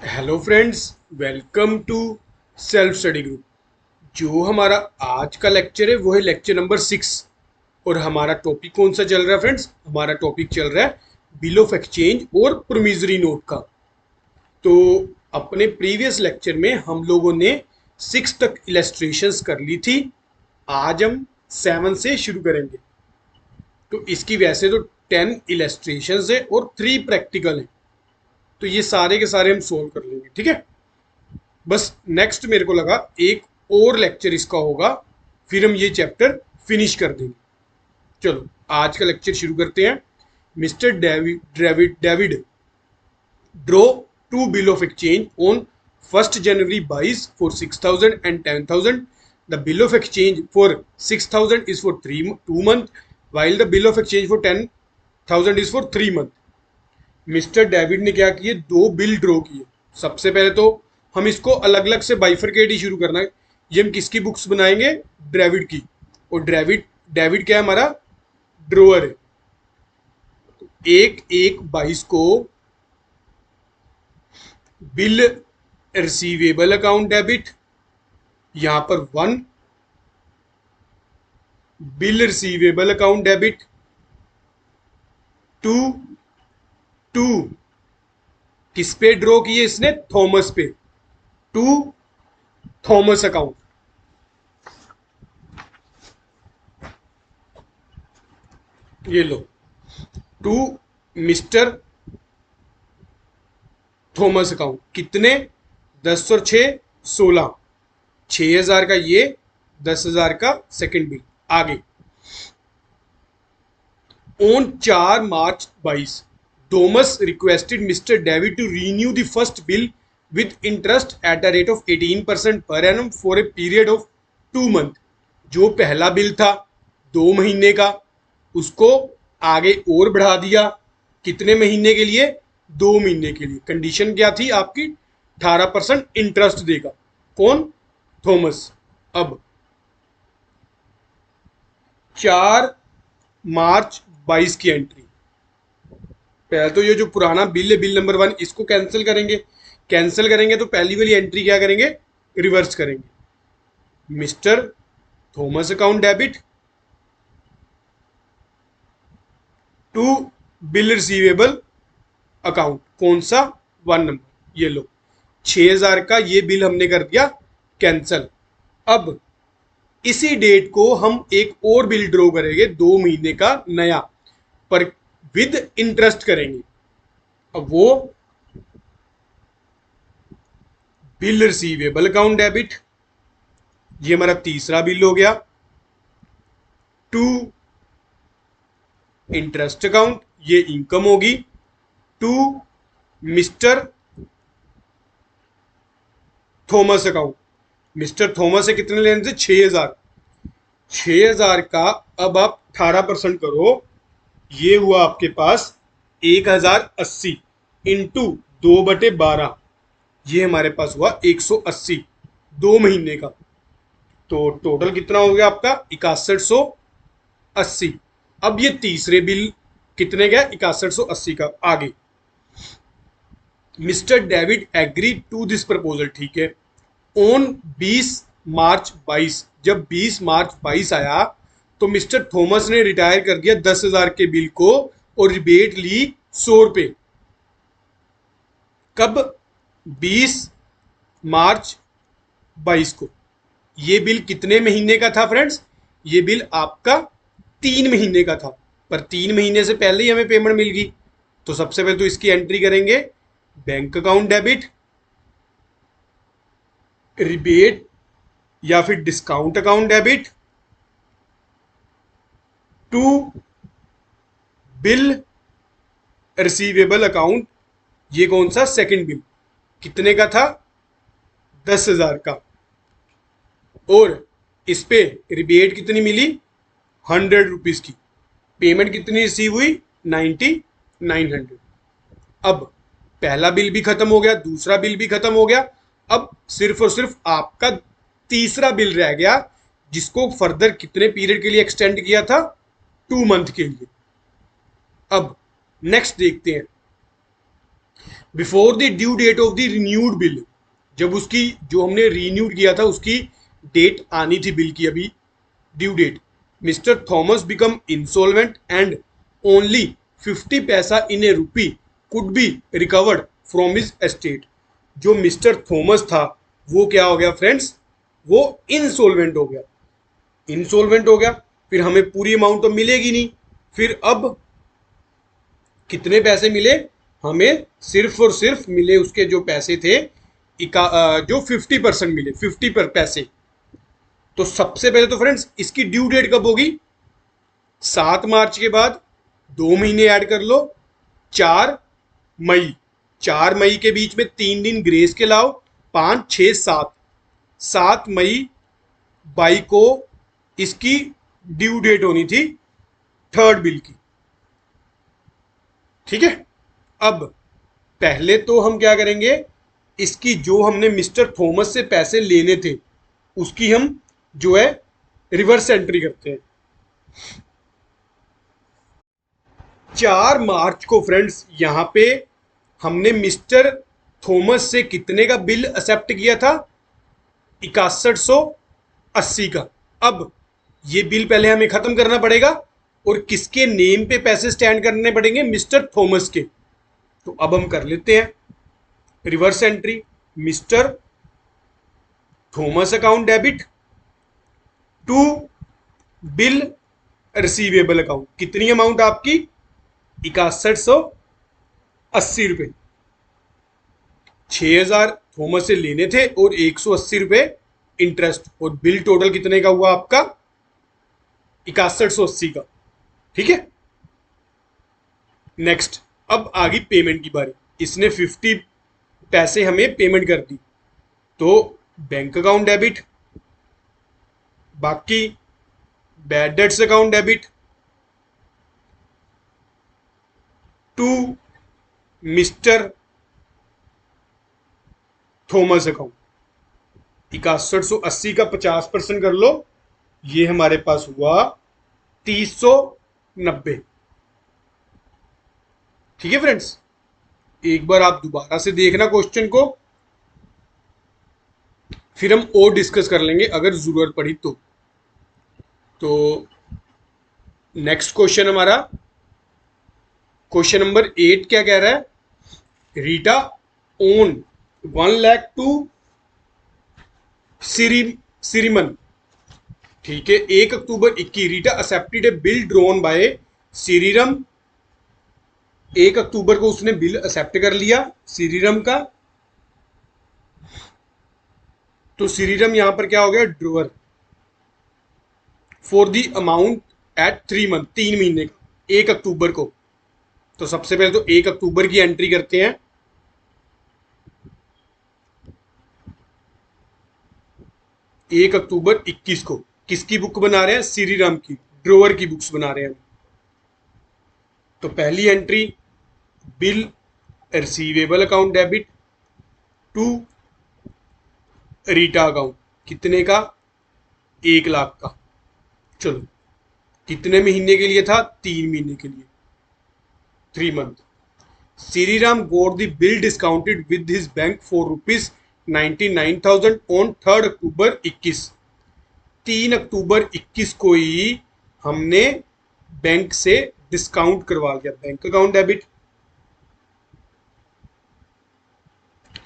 Hello friends, welcome to self study group. जो हमारा आज का लेक्चर है वो है लेक्चर नंबर 6। और हमारा टॉपिक कौन सा चल रहा है फ्रेंड्स? हमारा टॉपिक चल रहा है बिल ऑफ एक्सचेंज और प्रोमिजरी नोट का। तो अपने प्रीवियस लेक्चर में हम लोगों ने 6 तक इलस्ट्रेशंस कर ली थी। आज हम 7 से शुरू करेंगे। तो इसकी वैसे तो 10 इलस्ट्रेशंस है और 3 प्रैक्टिकल है। तो ये सारे के सारे हम सोल्व कर लेंगे, ठीक है। बस नेक्स्ट मेरे को लगा एक और लेक्चर इसका होगा, फिर हम ये चैप्टर फिनिश कर देंगे। चलो आज का लेक्चर शुरू करते हैं। Mister David draw two bill of exchange on 1st January 22 for 6,000 and 10,000. The bill of exchange for 6,000 is for 2 months, while the bill of exchange for 10,000 is for 3 months. Mister David ने क्या किए? दो bill draw किए। सबसे पहले तो हम इसको अलग अलग से बाइफरकेट ही शुरू करना है। ये हम किसकी बुक्स बनाएंगे? डेविड की। और डेविड डेविड क्या है? हमारा ड्रोअर है। तो 1/1/22 को बिल रिसीवेबल अकाउंट डेबिट, यहां पर 1 बिल रिसीवेबल अकाउंट डेबिट, 2 किस पे ड्रॉ किए इसने? थॉमस पे। To Thomas account. ये लो, टू मिस्टर थॉमस अकाउंट। कितने? 10 और 6 16। 6,000 का ये, 10,000 का सेकंड बिल। आगे on 4 March 22 Thomas requested mister David to renew the first bill with interest at a rate of 18% per annum for a period of 2 month. जो पहला बिल था 2 महीने का, उसको आगे और बढ़ा दिया। कितने महीने के लिए? 2 महीने के लिए। कंडीशन क्या थी आपकी? 18% इंटरेस्ट देगा। कौन? थॉमस। अब 4 मार्च 22 की एंट्री। पहले तो ये जो पुराना बिल है, बिल नंबर 1, इसको कैंसिल करेंगे। कैंसिल करेंगे तो पहली वाली एंट्री क्या करेंगे? रिवर्स करेंगे। Mister Thomas account debit to bill receivable account. कौन सा? 1 नंबर। ये लो, 6,000 का ये बिल हमने कर दिया कैंसल। अब इसी डेट को हम एक और बिल ड्रॉ करेंगे, 2 महीने का नया, पर विद इंटरेस्ट करेंगे। अब वो बिल रिसीवेबल अकाउंट डेबिट, ये हमारा तीसरा बिल हो गया। टू इंटरेस्ट अकाउंट, ये इनकम होगी। To mister Thomas account. Mister Thomas से कितने लेने थे? 6,000। 6,000 का अब आप 18% करो, ये हुआ आपके पास 1,080 इंटू 2/12। ये हमारे पास हुआ 180 2 महीने का। तो टोटल कितना हो गया आपका? 6180। अब ये तीसरे बिल कितने गया? 6180 का। आगे mister David agree to this proposal, ठीक है। ऑन 20 मार्च 22, जब 20 मार्च 22 आया तो मिस्टर थॉमस ने रिटायर कर दिया 10,000 के बिल को और रिबेट ली 100 रुपए। कब? 20 मार्च 22 को। ये बिल कितने महीने का था फ्रेंड्स? ये बिल आपका 3 महीने का था, पर 3 महीने से पहले ही हमें पेमेंट मिल गई। तो सबसे पहले तो इसकी एंट्री करेंगे, बैंक अकाउंट डेबिट, रिबेट या फिर discount account debit, to bill receivable account. ये कौन सा? Second bill. कितने का था? 10,000 का। और इस पे रिबेट कितनी मिली? 100 रुपीज की। पेमेंट कितनी रिसीव हुई? 9,900। अब पहला बिल भी खत्म हो गया, दूसरा बिल भी खत्म हो गया। अब सिर्फ और सिर्फ आपका तीसरा बिल रह गया, जिसको फर्दर कितने पीरियड के लिए एक्सटेंड किया था? 2 मंथ के लिए। अब नेक्स्ट देखते हैं, before the due date of the renewed bill, जब उसकी जो हमने रीन्यूड किया था उसकी डेट आनी थी बिल की, अभी due date, mister Thomas become insolvent and only 50 paisa in a rupee could be recovered from his estate. जो मिस्टर थॉमस था वो क्या हो गया फ्रेंड्स, वो इंसॉल्वेंट हो गया। इंसॉल्वेंट हो गया फिर हमें पूरी अमाउंट तो मिलेगी नहीं। फिर अब कितने पैसे मिले हमें, सिर्फ और सिर्फ मिले उसके जो पैसे थे जो 50% मिले, 50 पर पैसे। तो सबसे पहले तो फ्रेंड्स इसकी ड्यू डेट कब होगी, 7 मार्च के बाद 2 महीने ऐड कर लो, 4 मई, 4 मई के बीच में 3 दिन ग्रेस के लाओ, 5, 6, 7, 7 मई बाई को इसकी ड्यू डेट होनी थी थर्ड बिल की। ठीक है, अब पहले तो हम क्या करेंगे, इसकी जो हमने मिस्टर थॉमस से पैसे लेने थे उसकी हम जो है रिवर्स एंट्री करते हैं। 4 मार्च को फ्रेंड्स यहां पे हमने मिस्टर थॉमस से कितने का बिल एक्सेप्ट किया था, 6180 का। अब ये बिल पहले हमें खत्म करना पड़ेगा और किसके नेम पे पैसे स्टैंड करने पड़ेंगे, मिस्टर थॉमस के। तो अब हम कर लेते हैं reverse entry, mister Thomas account debit to bill receivable account. कितनी अमाउंट आपकी, 6180 रुपये। 6000 थॉमस से लेने थे और 180 रुपये इंटरेस्ट, और बिल टोटल कितने का हुआ आपका, 6180 का। ठीक है, नेक्स्ट अब आ गई पेमेंट की बारी। इसने 50 पैसे हमें पेमेंट कर दी, तो बैंक अकाउंट डेबिट, बाकी bad debts account debit to mister Thomas account. 6180 का 50% कर लो, ये हमारे पास हुआ 3090। ठीक है फ्रेंड्स, एक बार आप दोबारा से देखना क्वेश्चन को, फिर हम और डिस्कस कर लेंगे अगर जरूरत पड़ी तो नेक्स्ट क्वेश्चन हमारा क्वेश्चन नंबर 8 क्या कह रहा है, Rita on 1 lakh to Sriram. ठीक है, 1 October 21 Rita accepted a bill drawn by Sriram. 1 अक्टूबर को उसने बिल एक्सेप्ट कर लिया सिरिरम का, तो सिरिरम यहां पर क्या हो गया, drawer for the amount at 3 month, 3 महीने का, 1 अक्टूबर को। तो सबसे पहले तो 1 अक्टूबर की एंट्री करते हैं। 1 अक्टूबर 21 को किसकी बुक बना रहे हैं, श्रीराम की, ड्रोवर की बुक्स बना रहे हैं। तो पहली entry bill receivable account debit to Rita account, कितने का, 1 लाख का। चलो कितने महीने के लिए था, 3 महीने के लिए, 3 month. Shriram got the bill discounted with his bank for ₹99,000 on 3 अक्टूबर 21। 3 अक्टूबर 21 को ही हमने बैंक से डिस्काउंट करवा लिया, bank account debit,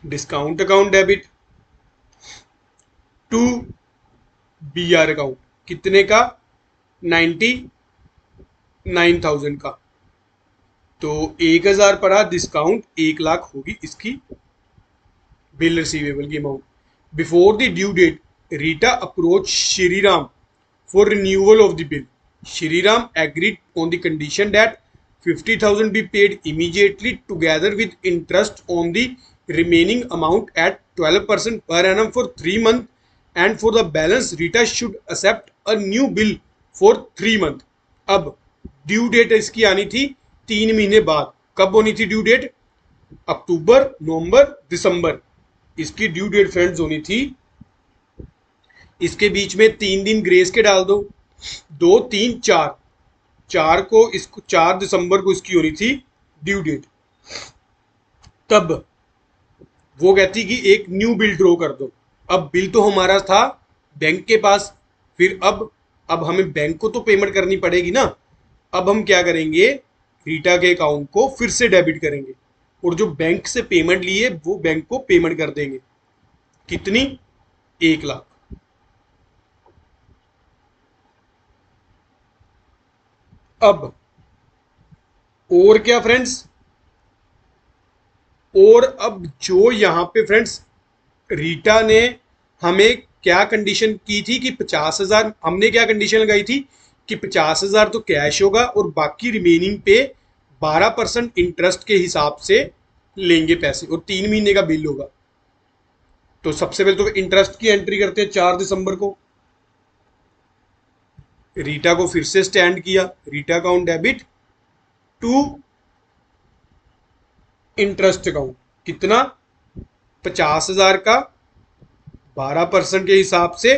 discount account debit to BR account, कितने का, 99,000 का। तो 1000 पड़ा डिस्काउंट, 1 लाख होगी इसकी बिल रिसीवेबल की amount. Before the due date Rita approach Shriram for renewal of the bill. Shriram agreed on the condition that 50,000 be paid immediately together with interest on the remaining amount at 12% per annum for 3 months, and for the balance Rita should accept a new bill for 3 months। अब due date इसकी आनी थी 3 महीने बाद। कब होनी थी due date, अक्टूबर, नवंबर, दिसंबर। इसकी ड्यू डेट फ्रेंड्स होनी थी, इसके बीच में 3 दिन ग्रेस के डाल दो, 2, 3, 4, 4 को इसको 4 दिसंबर को इसकी होनी थी ड्यू डेट। तब वो कहती कि एक न्यू बिल ड्रॉ कर दो। अब बिल तो हमारा था बैंक के पास, फिर अब हमें बैंक को तो पेमेंट करनी पड़ेगी ना। अब हम क्या करेंगे, रीटा के अकाउंट को फिर से डेबिट करेंगे और जो बैंक से पेमेंट ली है वो बैंक को पेमेंट कर देंगे। कितनी? 1 लाख। अब और क्या फ्रेंड्स, और अब जो यहां पे फ्रेंड्स रीटा ने हमें क्या कंडीशन की थी कि 50,000, हमने क्या कंडीशन लगाई थी कि 50,000 तो कैश होगा और बाकी रिमेनिंग पे 12% इंटरेस्ट के हिसाब से लेंगे पैसे और 3 महीने का बिल होगा। तो सबसे पहले तो इंटरेस्ट की एंट्री करते हैं 4 दिसंबर को। रीटा को फिर से स्टैंड किया, Rita account debit to interest account. कितना? 50,000 का 12% के हिसाब से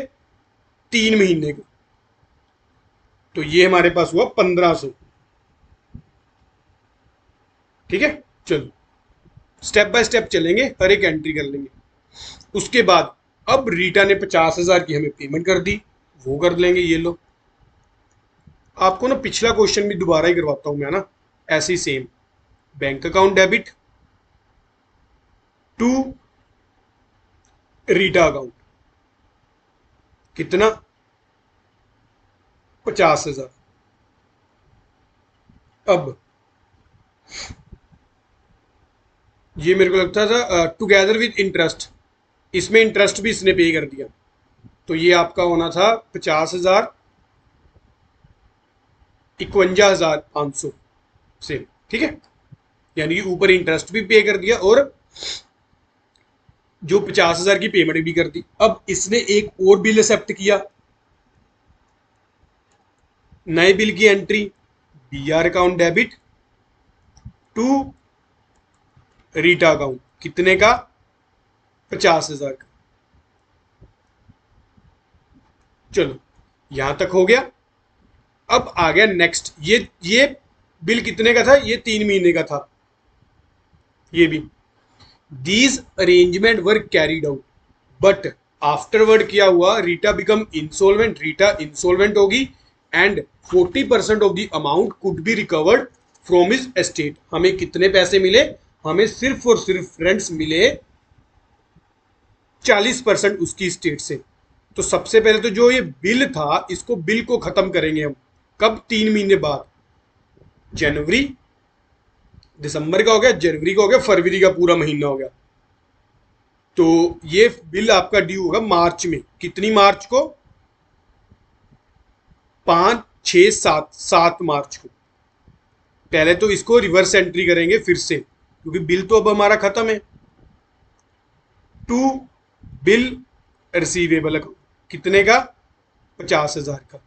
3 महीने का। तो ये हमारे पास हुआ 1500। ठीक है, चलो स्टेप बाय स्टेप चलेंगे, हर एक एंट्री कर लेंगे। उसके बाद अब रीटा ने 50,000 की हमें पेमेंट कर दी, वो कर लेंगे। ये लो, आपको ना पिछला क्वेश्चन भी दोबारा ही करवाता हूं मैं ना, ऐसे ही same. Bank account debit to Rita account. कितना? 50,000। अब ये मेरे को लगता था टुगेदर विद इंटरेस्ट, इसमें इंटरेस्ट भी इसने पे कर दिया। तो ये आपका होना था 50,000 51,500 से। ठीक है, यानी कि ऊपर इंटरेस्ट भी पे कर दिया और जो 50,000 की पेमेंट भी कर दी। अब इसने एक और बिल एक्सेप्ट किया, नए बिल की entry, BR account debit to Rita account. कितने का? 50,000 का। चलो यहां तक हो गया। अब आ गया नेक्स्ट, ये बिल कितने का था? ये 3 महीने का था। ये भी these arrangement were carried out but afterward क्या हुआ, Rita become insolvent, Rita insolvent होगी and 40% of the amount could be recovered from his estate. हमें कितने पैसे मिले? हमें सिर्फ और सिर्फ फ्रेंड्स मिले 40% उसकी स्टेट से। तो सबसे पहले तो जो ये बिल था, इसको बिल को खत्म करेंगे हम। कब? 3 महीने बाद। जनवरी, दिसंबर का हो गया, जनवरी का हो गया, फरवरी का पूरा महीना हो गया। तो ये बिल आपका ड्यू होगा मार्च में। कितनी मार्च को? 5, 6, 7 मार्च को। पहले तो इसको रिवर्स एंट्री करेंगे फिर से, क्योंकि बिल तो अब हमारा खत्म है। To bill receivable account. कितने का? 50,000 का।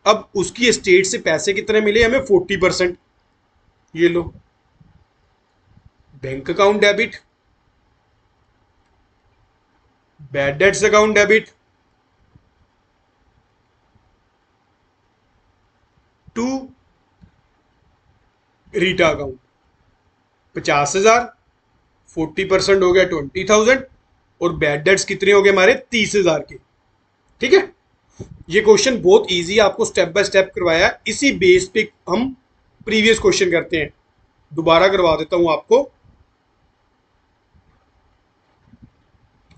अब उसकी एस्टेट से पैसे कितने मिले हमें? 40%। ये लो, bank account debit, bad debts account debit to Rita account. 50,000, 40% हो गया 20,000 और बैड डेट्स कितने हो गए हमारे? 30,000 के। ठीक है, ये क्वेश्चन बहुत इजी है, आपको स्टेप बाय स्टेप करवाया। इसी बेस पे हम प्रीवियस क्वेश्चन करते हैं। दोबारा करवा देता हूं आपको।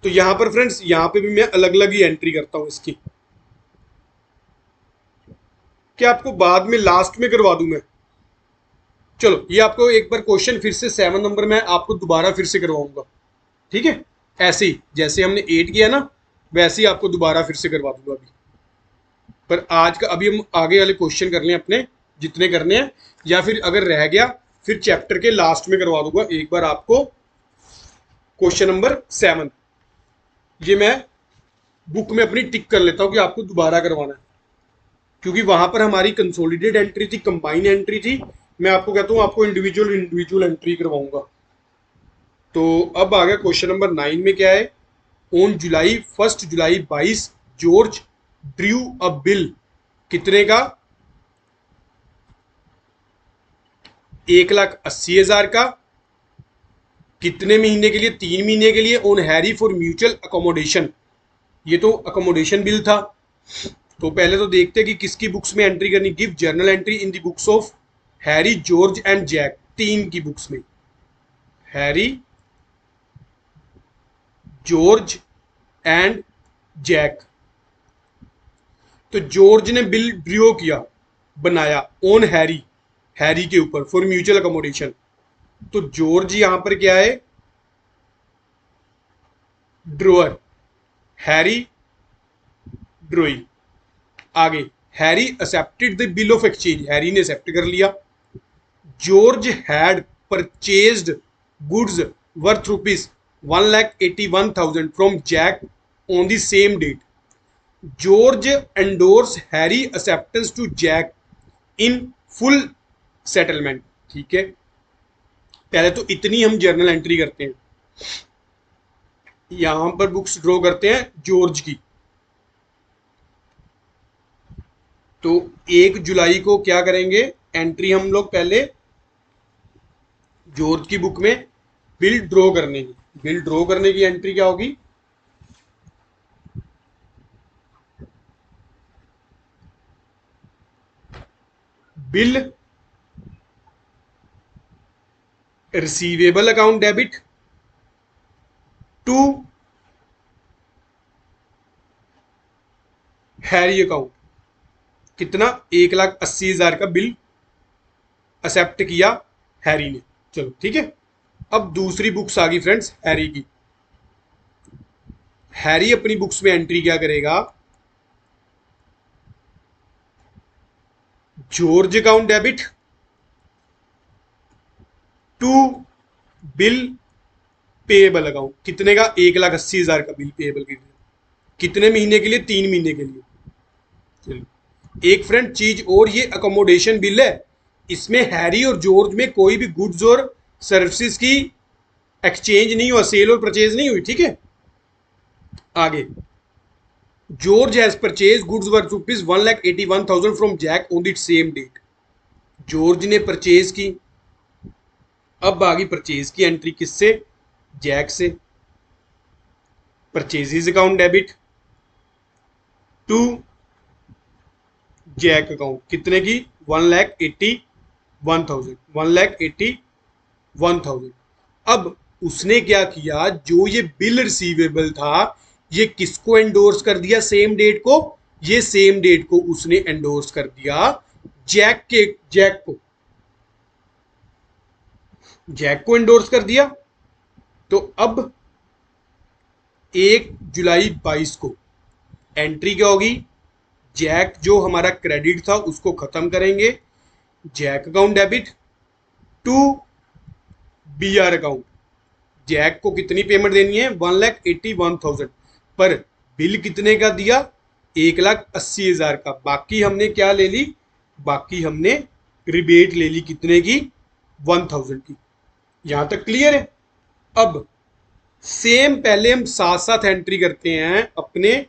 तो यहां पर फ्रेंड्स, यहां पे भी मैं अलग अलग ही एंट्री करता हूं इसकी। क्या आपको बाद में लास्ट में करवा दूं मैं? चलो ये आपको एक बार क्वेश्चन फिर से 7 नंबर में आपको दोबारा फिर से करवाऊंगा। ठीक है, ऐसे ही जैसे हमने 8 किया ना, वैसे ही आपको दोबारा फिर से करवा दूंगा अभी। पर आज का अभी हम आगे वाले क्वेश्चन कर लें अपने, जितने करने हैं, या फिर अगर रह गया फिर चैप्टर के लास्ट में करवा दूंगा एक बार आपको। क्वेश्चन नंबर 7 ये मैं बुक में अपनी टिक कर लेता हूं कि आपको दोबारा करवाना है, क्योंकि वहां पर हमारी कंसोलिडेट एंट्री थी, कंबाइन एंट्री थी। मैं आपको कहता हूं आपको इंडिविजुअल इंडिविजुअल एंट्री करवाऊंगा। तो अब आ गया क्वेश्चन नंबर 9 में क्या है। On July 1 July 22 George drew a bill. कितने का? 1,80,000 का कितने महीने के लिए? 3 महीने के लिए। On Harry for mutual accommodation, ये तो अकोमोडेशन बिल था। तो पहले तो देखते हैं कि किसकी बुक्स में एंट्री करनी। Give journal entry in the books of Harry, George and Jack, तीन की बुक्स में, हैरी, जॉर्ज एंड जैक। तो जॉर्ज ने बिल ड्रियो किया, बनाया ऑन हैरी, हैरी के ऊपर, फॉर म्यूचुअल अकोमोडेशन। तो जॉर्ज यहां पर क्या है? Drawer, Harry drawee. आगे, Harry accepted the bill of exchange, Harry ने एक्सेप्ट कर लिया। George had purchased goods worth ₹1,81,000 from Jack on the same date. George endorse Harry acceptance to Jack in full settlement. ठीक है, पहले तो इतनी हम जर्नल एंट्री करते हैं। यहां पर बुक्स ड्रॉ करते हैं जॉर्ज की। तो 1 जुलाई को क्या करेंगे? एंट्री हम लोग पहले जॉर्ज की बुक में बिल ड्रॉ करने की। बिल ड्रॉ करने की एंट्री क्या होगी? Bill receivable account debit to Harry account. कितना? 1,80,000 का बिल एक्सेप्ट किया हैरी ने। चलो ठीक है। अब दूसरी बुक्स आ गई फ्रेंड्स हैरी की। हैरी अपनी बुक्स में एंट्री क्या करेगा? George account debit to bill payable account. कितने का? 1,80,000 का बिल पेएबल के लिए। कितने महीने के लिए? 3 महीने के लिए। चलो, एक फ्रेंड चीज और, ये अकोमोडेशन बिल है। इसमें हैरी और जॉर्ज में कोई भी गुड्स और सर्विसेज की एक्सचेंज नहीं हुआ, सेल और परचेज नहीं हुई। ठीक है, आगे, George has purchase goods worth ₹1,81,000 from Jack on the same date. George ने परचेज की। अब आ गई परचेज की एंट्री किससे? जैक से। Purchases account debit to Jack account. कितने की? 1,81,000, 1,81,000। अब उसने क्या किया? जो ये बिल रिसीवेबल था, ये किसको एंडोर्स कर दिया? सेम डेट को। ये सेम डेट को उसने एंडोर्स कर दिया जैक को एंडोर्स कर दिया। तो अब 1 जुलाई 22 को एंट्री क्या होगी? जैक जो हमारा क्रेडिट था उसको खत्म करेंगे। Jack account debit to BR account. Jack को कितनी पेमेंट देनी है? 1,81,000, पर बिल कितने का दिया? 1,80,000 का। बाकी हमने क्या ले ली? बाकी हमने रिबेट ले ली। कितने की? 1,000 की। यहां तक क्लियर है? अब सेम पहले हम साथ साथ एंट्री करते हैं अपने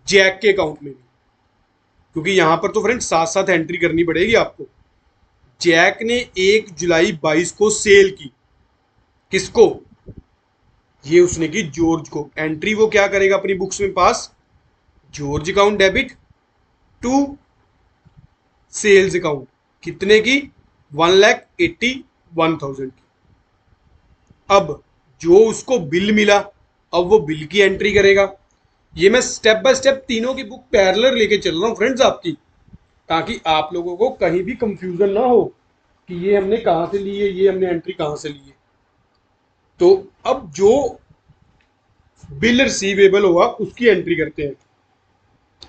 जैक के अकाउंट में भी, क्योंकि यहां पर तो फ्रेंड साथ साथ एंट्री करनी पड़ेगी आपको। जैक ने 1 जुलाई 22 को सेल की। किसको? ये उसने की जॉर्ज को। एंट्री वो क्या करेगा अपनी बुक्स में pass? George account debit to sales account. कितने की? 1,81,000 की। अब जो उसको बिल मिला, अब वो बिल की एंट्री करेगा। ये मैं स्टेप बाय स्टेप तीनों की बुक पैरेलल लेके चल रहा हूं फ्रेंड्स आपकी, ताकि आप लोगों को कहीं भी कंफ्यूजन ना हो कि ये हमने कहां से ली है, ये हमने एंट्री कहां से ली है। तो अब जो बिल रिसीवेबल होगा उसकी एंट्री करते हैं।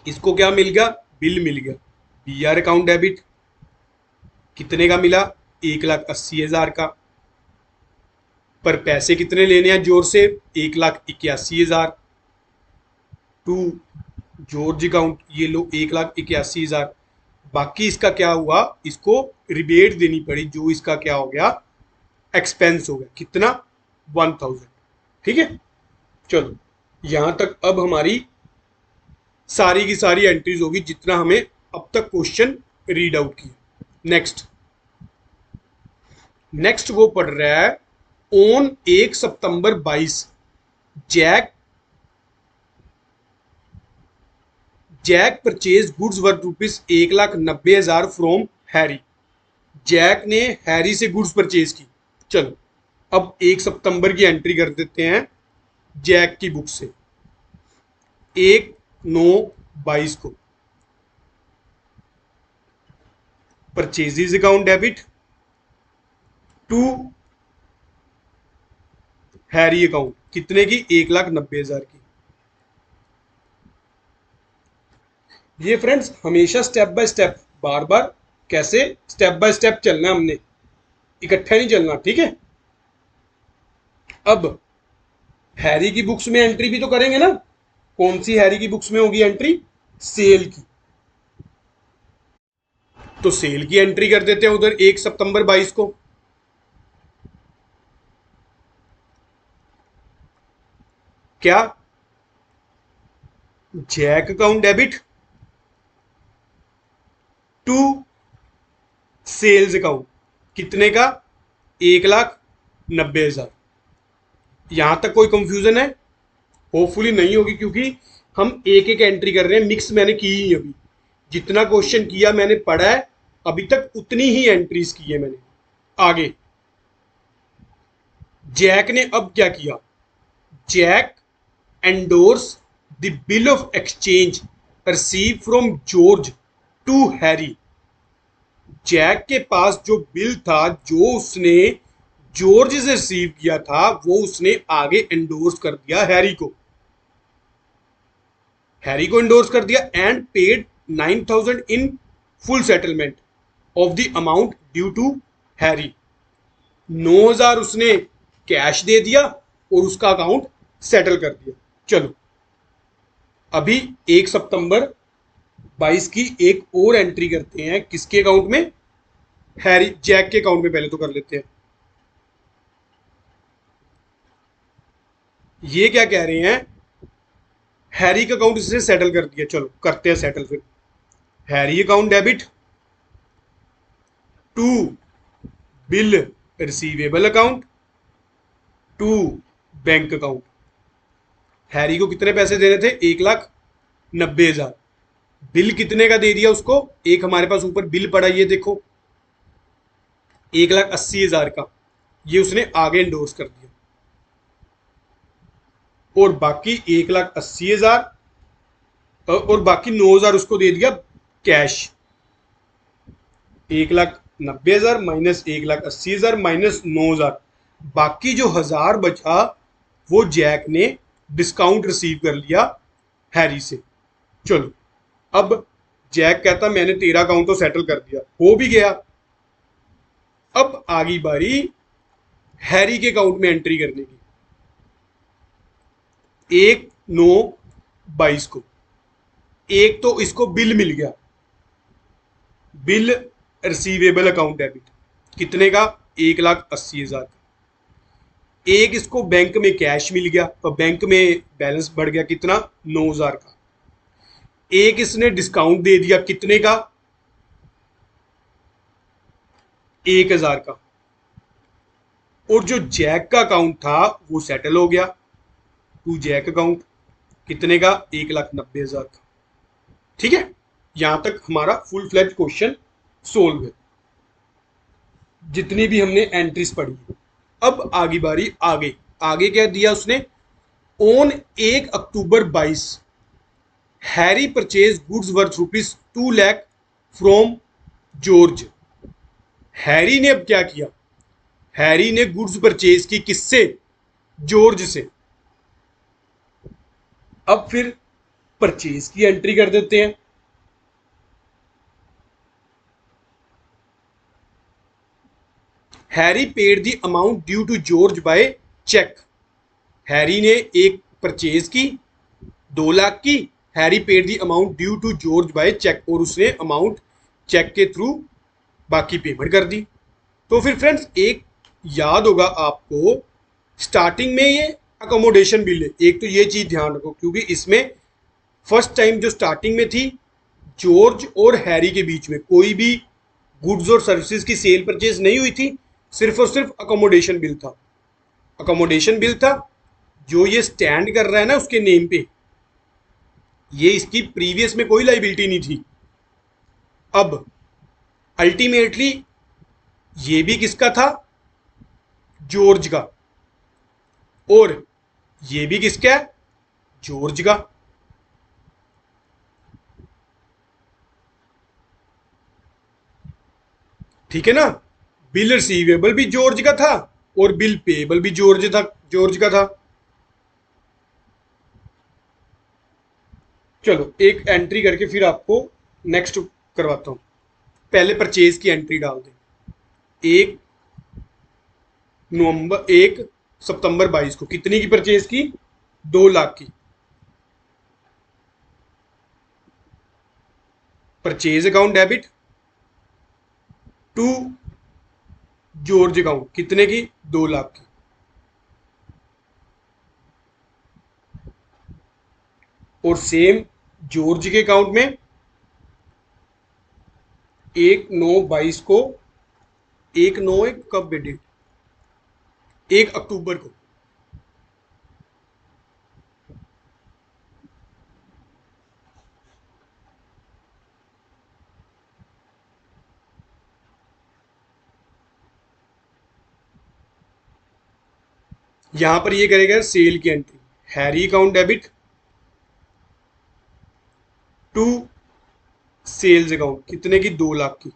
इसको क्या मिल गया? बिल मिल गया। बीआर अकाउंट डेबिट कितने का मिला? 1,80,000 का। पर पैसे कितने लेने हैं जोर से? 1,81,000 टू जॉर्ज अकाउंट। ये लो 1,81,000। बाकी इसका क्या हुआ? इसको रिबेट देनी पड़ी, जो इसका क्या हो गया? एक्सपेंस हो गया। कितना? 1,000। ठीक है, चलो यहां तक अब हमारी सारी की सारी एंट्रीज होगी जितना हमें अब तक क्वेश्चन रीड आउट किया। नेक्स्ट वो पढ़ रहा है on 1 September 22 Jack purchase goods worth ₹1,90,000 from Harry. Jack ने हैरी से गुड्स परचेज की। चलो अब 1 सितंबर की एंट्री कर देते हैं जैक की बुक से। 1/9/22 को purchases account debit to Harry account कितने की? 1,90,000 की। ये फ्रेंड्स हमेशा स्टेप बाय स्टेप, बार बार कैसे स्टेप बाय स्टेप चलना है, हमने इकट्ठा नहीं चलना, ठीक है। अब हैरी की बुक्स में एंट्री भी तो करेंगे ना। कौन सी हैरी की बुक्स में होगी एंट्री? सेल की। तो सेल की एंट्री कर देते हैं उधर 1 सितंबर 22 को। क्या? Jack account debit to sales account कितने का? 1,90,000। यहां तक कोई कंफ्यूजन है? होपफुली नहीं होगी, क्योंकि हम एक एक एंट्री कर रहे हैं। मिक्स मैंने की ही अभी, जितना क्वेश्चन किया मैंने पढ़ा है अभी तक उतनी ही एंट्रीज की है मैंने। आगे जैक ने अब क्या किया? Jack endorse the bill of exchange receive from George to Harry. Jack के पास जो बिल था, जो उसने जॉर्ज से रिसीव किया था, वो उसने आगे एंडोर्स कर दिया हैरी को। हैरी को एंडोर्स कर दिया and paid 9,000 in full settlement of the amount due to Harry. 9,000 उसने कैश दे दिया और उसका अकाउंट सेटल कर दिया। चलो अभी 1 सितंबर 22 की एक और एंट्री करते हैं। किसके अकाउंट में? हैरी, जैक के अकाउंट में पहले तो कर लेते हैं। ये क्या कह रहे हैं? हैरी का अकाउंट इसने सेटल कर दिया। चलो करते हैं सेटल फिर। Harry account debit to bill receivable account to bank account. Harry को कितने पैसे देने थे? 1,90,000। बिल कितने का दे दिया उसको? एक हमारे पास ऊपर बिल पड़ा, ये देखो 1,80,000 का। ये उसने आगे एंडोर्स कर दिया। और बाकी 1,80,000 और बाकी 9,000 उसको दे दिया कैश। 1,90,000 माइनस 1,80,000 माइनस 9,000, बाकी जो 1,000 बचा वो जैक ने डिस्काउंट रिसीव कर लिया हैरी से। चलो अब जैक कहता मैंने तेरा अकाउंट तो सेटल कर दिया, हो भी गया। अब आगी बारी हैरी के अकाउंट में एंट्री करने की। 1/9/22 को एक तो इसको बिल मिल गया, बिल रिसीवेबल अकाउंट डेबिट कितने का? 1,80,000 का। एक इसको बैंक में कैश मिल गया, तो बैंक में बैलेंस बढ़ गया कितना? 9,000 का। एक इसने डिस्काउंट दे दिया कितने का? 1,000 का। और जो जैक का अकाउंट था वो सेटल हो गया टू जैक अकाउंट कितने का? 1,90,000 का। ठीक है, यहां तक हमारा फुल फ्लैज क्वेश्चन सोल्व है, जितनी भी हमने एंट्रीज पढ़ी। अब आगे बारी आगे आगे क्या दिया उसने? On 1 October 22 Harry purchase goods worth ₹2 lakh from George. Harry ने अब क्या किया? हैरी ने गुड्स परचेज की किससे? जॉर्ज से। अब फिर परचेज की एंट्री कर देते हैं। Harry paid the amount due to George by cheque. Harry ने एक परचेज की 2 लाख की। Harry paid the amount due to George by cheque, और उसने अमाउंट चेक के थ्रू बाकी पेमेंट कर दी। तो फिर फ्रेंड्स एक याद होगा आपको, स्टार्टिंग में ये अकोमोडेशन बिल है। एक तो ये चीज ध्यान रखो, क्योंकि इसमें फर्स्ट टाइम जो स्टार्टिंग में थी जॉर्ज और हैरी के बीच में कोई भी गुड्स और सर्विसेज की सेल परचेज नहीं हुई थी, सिर्फ और सिर्फ अकोमोडेशन बिल था। अकोमोडेशन बिल था, जो ये स्टैंड कर रहा है ना उसके नेम पे, ये इसकी प्रीवियस में कोई लाइबिलिटी नहीं थी। अब अल्टीमेटली ये भी किसका था? जॉर्ज का। और ये भी किसका है? जॉर्ज का। ठीक है ना? बिल रिसीवेबल भी जॉर्ज का था और बिल पेएबल भी जॉर्ज का था। चलो एक एंट्री करके फिर आपको नेक्स्ट करवाता हूं। पहले परचेज की एंट्री डाल दें। 1 सितंबर 22 को कितने की परचेज की? 2 लाख की। Purchase account debit to George account कितने की? 2 लाख की। और सेम जॉर्ज के अकाउंट में 1/9/22 को, 1/9 कब डेट? 1 अक्टूबर को। यहां पर ये करेगा सेल की entry, Harry account debit to sales account कितने की? 2 लाख की।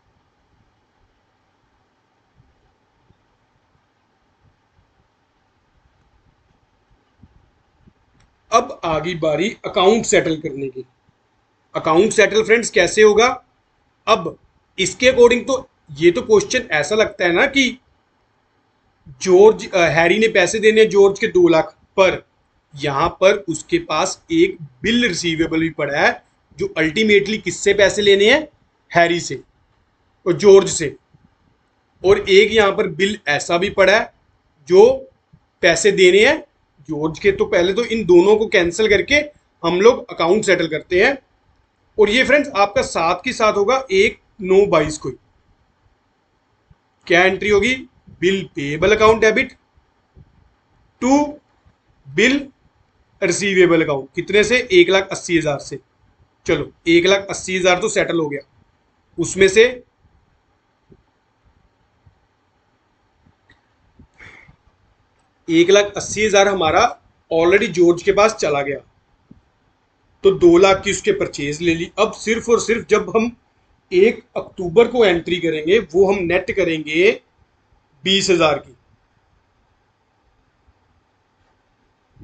अब आ गई बारी अकाउंट सेटल करने की। अकाउंट सेटल फ्रेंड्स कैसे होगा? अब इसके अकॉर्डिंग तो ये तो क्वेश्चन ऐसा लगता है ना कि हैरी ने पैसे देने हैं जॉर्ज के 2 लाख, पर यहां पर उसके पास एक बिल रिसीवेबल भी पड़ा है जो अल्टीमेटली किससे पैसे लेने हैं? हैरी से और जॉर्ज से। और एक यहां पर बिल ऐसा भी पड़ा है जो पैसे देने हैं जॉर्ज के। तो पहले तो इन दोनों को कैंसिल करके हम लोग अकाउंट सेटल करते हैं। और ये फ्रेंड्स आपका साथ के साथ होगा 1/9/22 को। क्या एंट्री होगी? Bill payable account debit to bill receivable account कितने से? 1,80,000 से। चलो 1,80,000 तो सेटल हो गया। उसमें से 1,80,000 हमारा ऑलरेडी जॉर्ज के पास चला गया, तो 2 लाख की उसके परचेज ले ली। अब सिर्फ और सिर्फ जब हम 1 अक्टूबर को एंट्री करेंगे वो हम नेट करेंगे 20,000 की।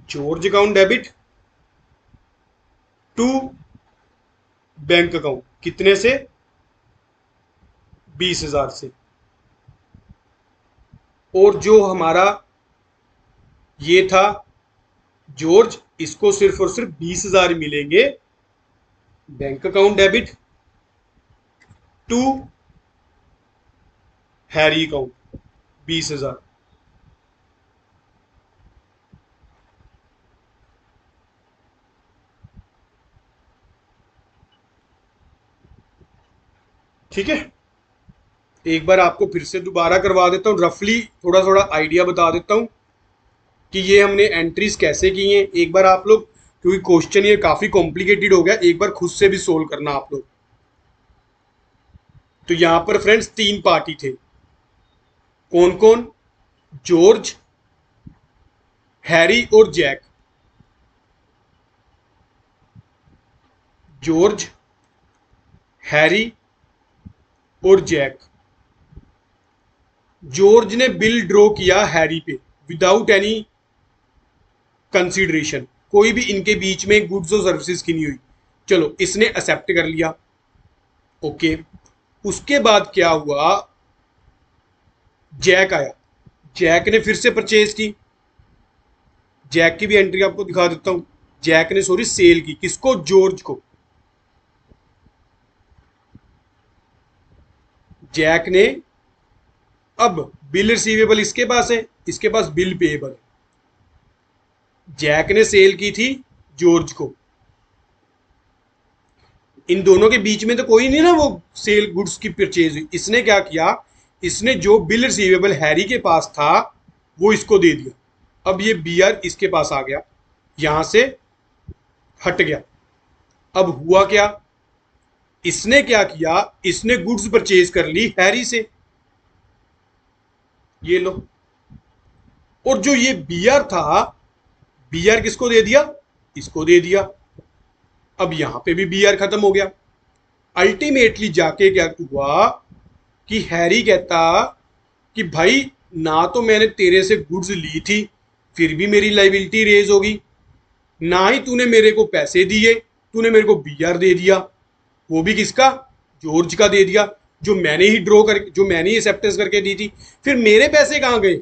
George account debit to bank account कितने से? 20,000 से। और जो हमारा ये था जॉर्ज, इसको सिर्फ और सिर्फ 20,000 मिलेंगे। Bank account debit to Harry account 20,000। ठीक है, एक बार आपको फिर से दोबारा करवा देता हूँ, रफली थोड़ा थोड़ा आइडिया बता देता हूँ कि ये हमने एंट्रीज कैसे की हैं। एक बार आप लोग, क्योंकि क्वेश्चन ये काफी कॉम्प्लिकेटेड हो गया, एक बार खुद से भी सोल्व करना आप लोग। तो यहां पर फ्रेंड्स 3 पार्टी थे। कौन कौन? जॉर्ज, हैरी और जैक। जॉर्ज, हैरी और जैक। जॉर्ज ने बिल ड्रॉ किया हैरी पे विदाउट एनी कंसीडरेशन, कोई भी इनके बीच में गुड्स और सर्विसेज की नहीं हुई। चलो इसने एक्सेप्ट कर लिया, ओके। उसके बाद क्या हुआ? जैक आया, जैक ने फिर से परचेज की। जैक की भी एंट्री आपको दिखा देता हूं। जैक ने सॉरी सेल की, किसको? जॉर्ज को। जैक ने, अब बिल रिसीवेबल इसके पास है, इसके पास बिल पेएबल है। जैक ने सेल की थी जॉर्ज को। इन दोनों के बीच में तो कोई नहीं ना, वो सेल गुड्स की परचेज हुई। इसने क्या किया? इसने जो बिल रिसीवेबल हैरी के पास था वो इसको दे दिया। अब ये बी आर इसके पास आ गया, यहां से हट गया। अब हुआ क्या, इसने क्या किया, इसने गुड्स परचेज कर ली हैरी से, ये लो। और जो ये बी आर था, बी आर किसको दे दिया, इसको दे दिया। अब यहां पे भी बी आर खत्म हो गया। अल्टीमेटली जाके क्या हुआ कि हैरी कहता कि भाई ना तो मैंने तेरे से गुड्स ली थी फिर भी मेरी लाइबिलिटी रेज होगी, ना ही तूने मेरे को पैसे दिए, तूने मेरे को बीआर दे दिया, वो भी किसका, जॉर्ज का दे दिया, जो मैंने ही ड्रॉ कर, जो मैंने ही एक्सेप्टेंस करके दी थी। फिर मेरे पैसे कहां गए।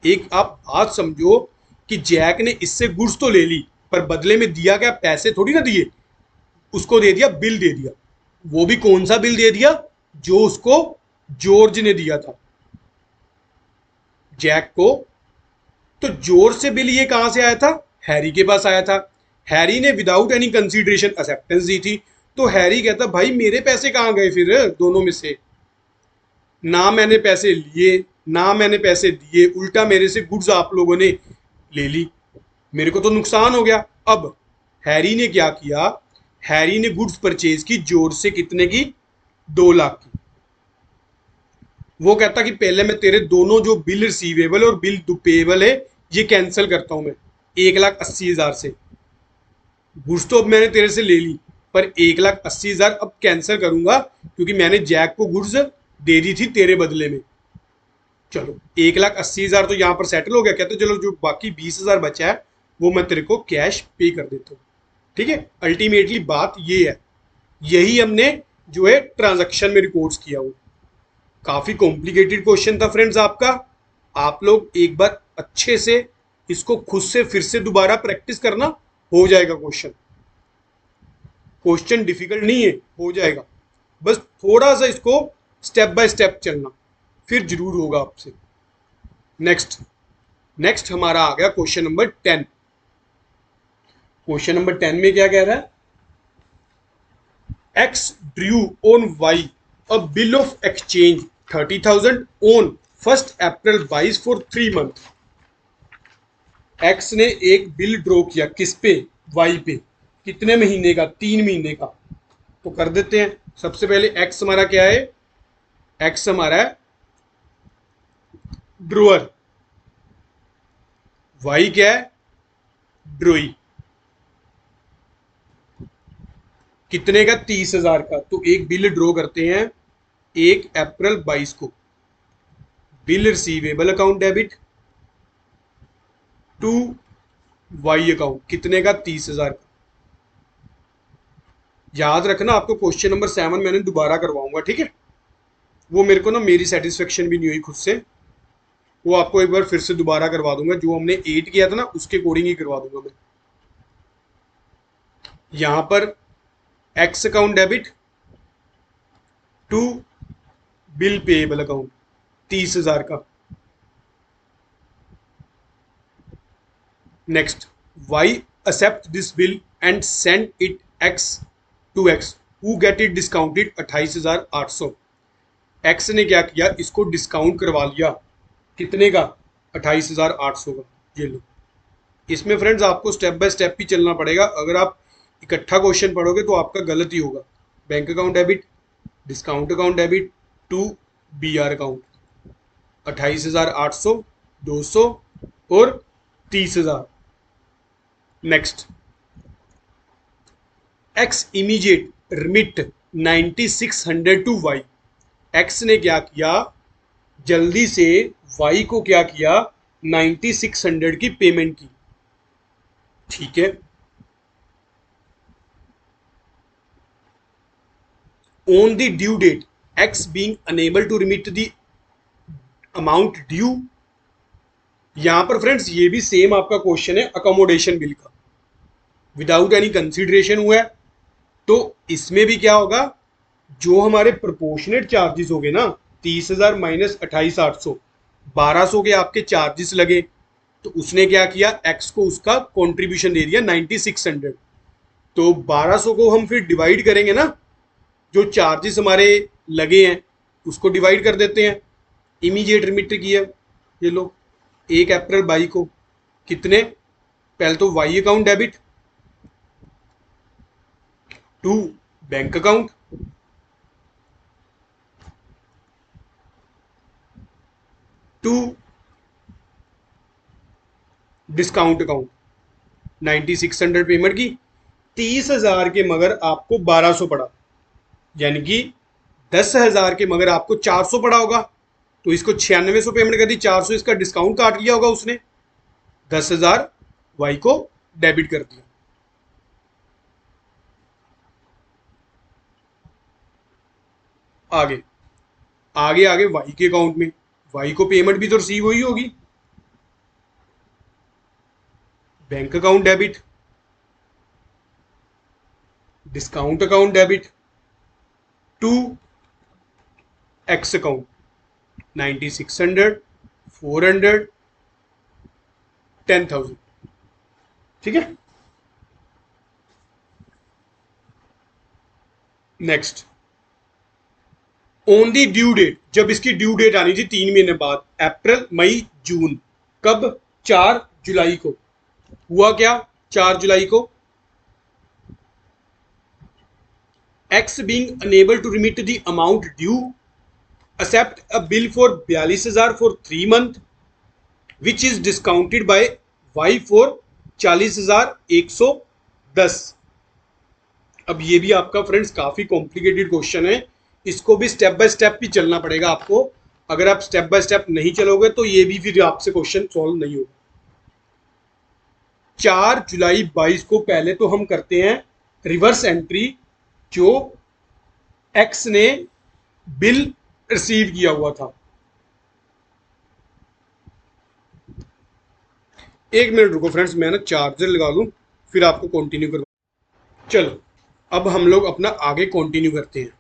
एक आप बात समझो कि जैक ने इससे गुड्स तो ले ली पर बदले में दिया क्या, पैसे थोड़ी ना दिए, उसको दे दिया, बिल दे दिया। वो भी कौन सा बिल दे दिया, जो उसको जॉर्ज ने दिया था जैक को। तो जॉर्ज से बिल ये कहां से आया था, हैरी के पास आया था। हैरी ने विदाउट एनी कंसीडरेशन एक्सेप्टेंस दी थी। तो हैरी कहता भाई मेरे पैसे कहां गए फिर दोनों में से, ना मैंने पैसे लिए ना मैंने पैसे दिए, उल्टा मेरे से गुड्स आप लोगों ने ले ली, मेरे को तो नुकसान हो गया। अब हैरी ने क्या किया, हैरी ने गुड्स परचेज की जॉर्ज से, कितने की, 2 लाख की। वो कहता कि पहले मैं तेरे दोनों जो बिल रिसीवेबल और बिल पेएबल है ये कैंसिल करता हूं मैं 1,80,000 से। गुड्स तो अब मैंने तेरे से ले ली पर 1,80,000 अब कैंसिल करूंगा क्योंकि मैंने जैक को गुड्स दे दी थी तेरे बदले में। चलो 1,80,000 तो यहां पर सेटल हो गया। कहते चलो जो बाकी 20,000 बचा है वो मैं तेरे को कैश पे कर देता हूँ। ठीक है, अल्टीमेटली बात ये है, यही हमने जो है ट्रांजैक्शन में रिकॉर्ड्स किया हुआ। काफी कॉम्प्लिकेटेड क्वेश्चन था फ्रेंड्स आपका। आप लोग एक बार अच्छे से इसको खुद से फिर से दोबारा प्रैक्टिस करना, हो जाएगा क्वेश्चन। क्वेश्चन डिफिकल्ट नहीं है, हो जाएगा, बस थोड़ा सा इसको स्टेप बाय स्टेप चलना, फिर जरूर होगा आपसे। नेक्स्ट नेक्स्ट हमारा आ गया क्वेश्चन नंबर 10। क्वेश्चन नंबर 10 में क्या कह रहा है, X drew on Y a bill of exchange 30,000 on 1st April 22 for 3 month। X ने एक बिल ड्रॉ किया किस पे, वाई पे, कितने महीने का, 3 महीने का। तो कर देते हैं। सबसे पहले एक्स हमारा क्या है, एक्स हमारा है ड्रोअर, वाई क्या है, ड्रोई। कितने का, 30,000 का। तो एक बिल ड्रॉ करते हैं 1 अप्रैल 22 को। Bill receivable account debit to Y account, कितने का, 30,000 का। याद रखना, आपको क्वेश्चन नंबर 7 मैंने दोबारा करवाऊंगा, ठीक है। वो मेरे को ना मेरी सेटिस्फेक्शन भी नहीं हुई खुद से, वो आपको एक बार फिर से दोबारा करवा दूंगा। जो हमने 8 किया था ना उसके अकॉर्डिंग ही करवा दूंगा मैं। यहां पर X account debit to bill payable account 30,000 का। Next, Y accept this bill and send it X to X who get it discounted 28,800। X ने क्या किया, इसको डिस्काउंट करवा लिया, कितने का, 28,800 का। ये लो। इसमें फ्रेंड्स आपको स्टेप बाय स्टेप ही चलना पड़ेगा। अगर आप इकट्ठा क्वेश्चन पढ़ोगे तो आपका गलत ही होगा। Bank account debit, discount account debit to B R account, 28,800, 200 और 30,000। Next, X immediate remit 9,600 to Y. X ने क्या किया, जल्दी से वाई को क्या किया, 9,600 की पेमेंट की। ठीक है, on the due date X being unable to remit the amount due. यहां पर फ्रेंड्स ये भी सेम आपका क्वेश्चन है अकोमोडेशन बिल का, विदाउट एनी कंसिडरेशन हुआ है। तो इसमें भी क्या होगा, जो हमारे प्रोपोर्शनेट चार्जेस हो गए ना, 30,000 माइनस 28,800, 1,200 के आपके चार्जेस लगे। तो उसने क्या किया, एक्स को उसका कंट्रीब्यूशन दे दिया 9,600। तो 1,200 को हम फिर डिवाइड करेंगे ना, जो चार्जेस हमारे लगे हैं उसको डिवाइड कर देते हैं। इमीडिएट रिमिट किया, ये लो 1 अप्रैल 22 को कितने, पहले तो Y account debit to bank account to discount account 9600 payment की, 30,000 के मगर आपको 1200 पड़ा, यानी कि 10,000 के मगर आपको 400 पड़ा होगा, तो इसको 9600 पेमेंट कर दी, 400 इसका डिस्काउंट काट लिया होगा उसने, 10,000 वाई को डेबिट कर दिया। आगे आगे आगे वाई के अकाउंट में, वाई को पेमेंट भी तो रिसीव हुई होगी, bank account debit discount account debit to X account 9600 400 10,000। ठीक है, next on the due date, जब इसकी ड्यू डेट आनी थी 3 महीने बाद, अप्रैल मई जून, कब, 4 जुलाई को, हुआ क्या, 4 जुलाई को X being unable to remit the amount due accept a bill for 42,000 for 3 month which is discounted by y for 40,110। अब ये भी आपका फ्रेंड्स काफी कॉम्प्लिकेटेड क्वेश्चन है, इसको भी स्टेप बाय स्टेप भी चलना पड़ेगा आपको, अगर आप स्टेप बाय स्टेप नहीं चलोगे तो ये भी फिर आपसे क्वेश्चन सॉल्व नहीं होगा। 4 जुलाई 22 को पहले तो हम करते हैं रिवर्स एंट्री, जो एक्स ने बिल रिसीव किया हुआ था। 1 मिनट रुको फ्रेंड्स, मैं ना चार्जर लगा लूं, फिर आपको कंटिन्यू करवा। चलो अब हम लोग अपना आगे कंटिन्यू करते हैं।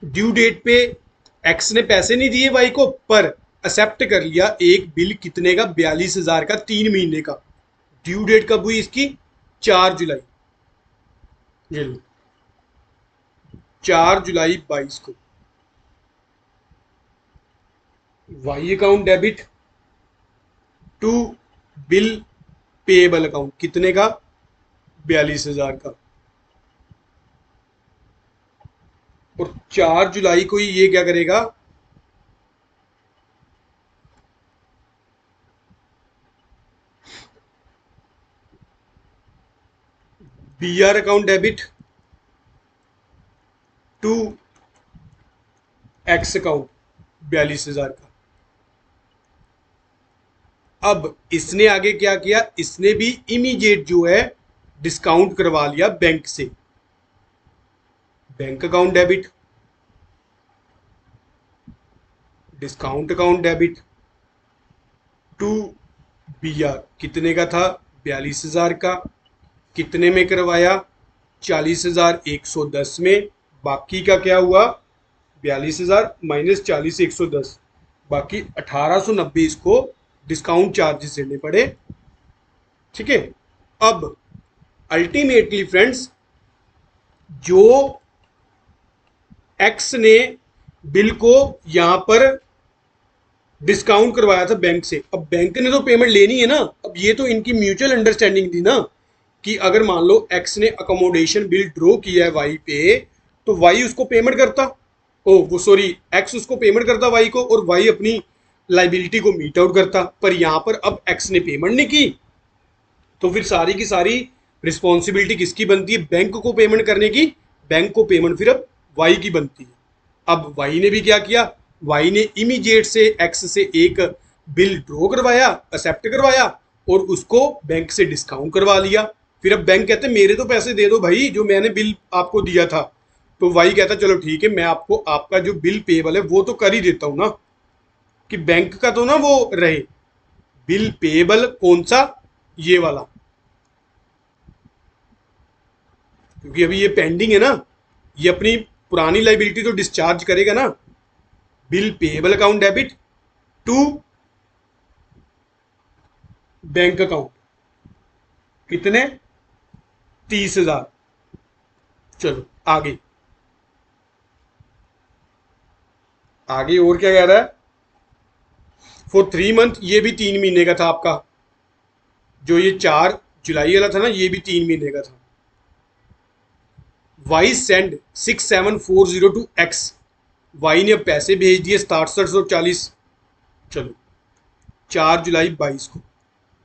ड्यू डेट पे एक्स ने पैसे नहीं दिए वाई को, पर एक्सेप्ट कर लिया एक बिल कितने का, 42,000 का, 3 महीने का। ड्यू डेट कब हुई इसकी, 4 जुलाई, ये लो 4 जुलाई 22 को Y account debit to bill payable account कितने का, 42,000 का, और 4 जुलाई को ही ये क्या करेगा, BR account debit to X account 42,000 का। अब इसने आगे क्या किया, इसने भी इमीडिएट जो है डिस्काउंट करवा लिया बैंक से, bank account debit discount account debit to BR, कितने का था, 42,000 का, कितने में करवाया, 40,110 में, बाकी का क्या हुआ, 42,000 माइनस 40,110, बाकी 1,890 इसको डिस्काउंट चार्जेस देने पड़े। ठीक है, अब अल्टीमेटली फ्रेंड्स जो एक्स ने बिल को यहां पर डिस्काउंट करवाया था बैंक से, अब बैंक ने तो पेमेंट लेनी है ना, अब ये तो इनकी म्यूचुअल अंडरस्टैंडिंग थी ना, कि अगर मान लो एक्स ने अकोमोडेशन बिल ड्रॉ किया है वाई पे, तो वाई उसको पेमेंट करता, ओ वो सॉरी एक्स उसको पेमेंट करता वाई को, और वाई अपनी लाइबिलिटी को मीट आउट करता, पर यहां पर अब एक्स ने पेमेंट नहीं की, तो फिर सारी की सारी रिस्पॉन्सिबिलिटी किसकी बनती है, बैंक को पेमेंट करने की, बैंक को पेमेंट फिर अब वाई की बनती है। अब वाई ने भी क्या किया, वाई ने इमीडिएट से एक्स से एक बिल ड्रॉ करवाया, एक्सेप्ट करवाया, और उसको बैंक से डिस्काउंट करवा लिया। फिर अब बैंक कहते मेरे तो पैसे दे दो भाई, जो मैंने बिल आपको दिया था, तो वाई कहता चलो ठीक है, मैं आपको आपका जो बिल पेबल है वो तो कर ही देता हूं ना, कि बैंक का तो ना वो रहे, बिल पेबल कौन सा, ये वाला, क्योंकि अभी ये पेंडिंग है ना, ये अपनी पुरानी लाइबिलिटी तो डिस्चार्ज करेगा ना। Bill payable account debit to bank account कितने, 30,000। चलो आगे आगे और क्या कह रहा है, फॉर 3 मंथ, ये भी 3 महीने का था आपका। जो ये 4 जुलाई वाला था ना, ये भी 3 महीने का था। Y send 6740 to X. Y ने अब पैसे भेज दिए 6740। चलो, 4 जुलाई 22 को।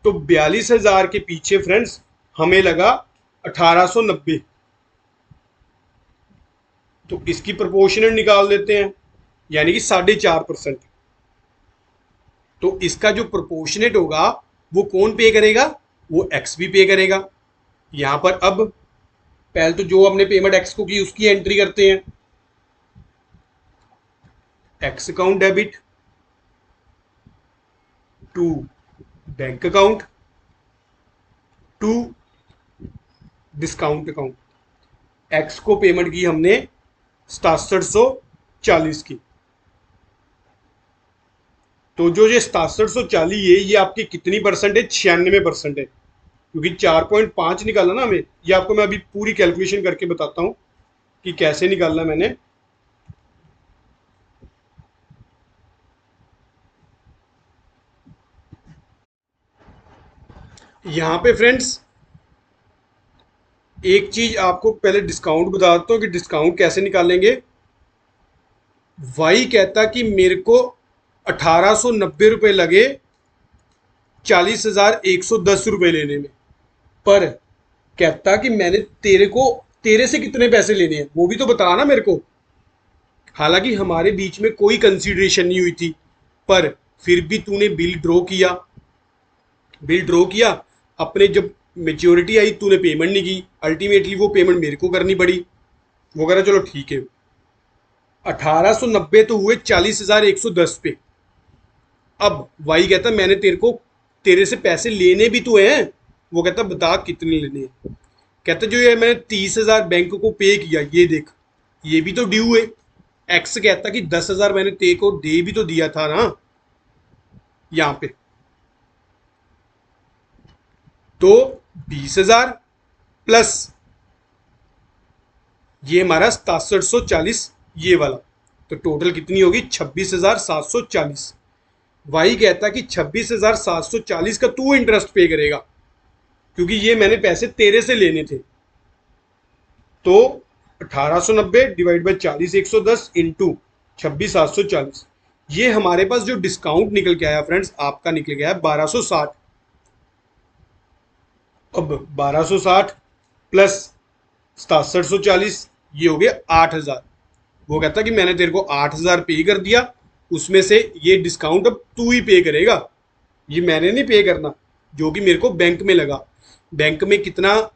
तो 42,000 के पीछे फ्रेंड्स हमें लगा 1890। तो इसकी प्रोपोर्शनेट निकाल देते हैं, यानी कि 4.5%। तो इसका जो प्रोपोर्शनेट होगा वो कौन पे करेगा? वो एक्स भी पे करेगा। यहां पर अब पहले तो जो हमने पेमेंट एक्स को की उसकी एंट्री करते हैं। X account debit to bank account to discount account. X को पेमेंट की हमने 6740 की। तो जो ये 6740 है, ये आपकी कितनी परसेंट है? 96% है, क्योंकि 4.5 निकाला ना हमें। ये आपको मैं अभी पूरी कैलकुलेशन करके बताता हूं कि कैसे निकालना मैंने। यहां पे फ्रेंड्स एक चीज आपको पहले डिस्काउंट बता देता हूँ कि डिस्काउंट कैसे निकालेंगे। वाई कहता कि मेरे को 1890 रुपये लगे 40,110 रुपये लेने में। पर कहता कि मैंने तेरे से कितने पैसे लेने हैं वो भी तो बता ना मेरे को। हालांकि हमारे बीच में कोई कंसीडरेशन नहीं हुई थी, पर फिर भी तूने बिल ड्रॉ किया। अपने जब मेच्योरिटी आई तूने पेमेंट नहीं की, अल्टीमेटली वो पेमेंट मेरे को करनी पड़ी। वो कह रहा चलो ठीक है। 1890 तो हुए 40,110 पे। अब वाई कहता मैंने तेरे से पैसे लेने भी तो हैं। वो कहता बता कितने लेने हैं। कहता जो ये मैंने 30,000 बैंक को पे किया, ये देख, ये भी तो ड्यू है। एक्स कहता कि 10,000 मैंने ते को दे भी तो दिया था ना यहाँ पे। तो 20,000 प्लस ये हमारा 6740, ये वाला, तो टोटल कितनी होगी? 26,740। वाई कहता कि 26,740 का तू इंटरेस्ट पे करेगा, क्योंकि ये मैंने पैसे तेरे से लेने थे। तो 1890 डिवाइड बाई 40,110 इंटू 26,740। ये हमारे पास जो डिस्काउंट निकल के आया फ्रेंड्स, आपका निकल गया है 1260। अब 1260 प्लस 6740, ये हो गया 8,000। वो कहता कि मैंने तेरे को 8,000 पे कर दिया, उसमें से ये डिस्काउंट अब तू ही पे करेगा, ये मैंने नहीं पे करना, जो कि मेरे को बैंक में लगा। बैंक में कितना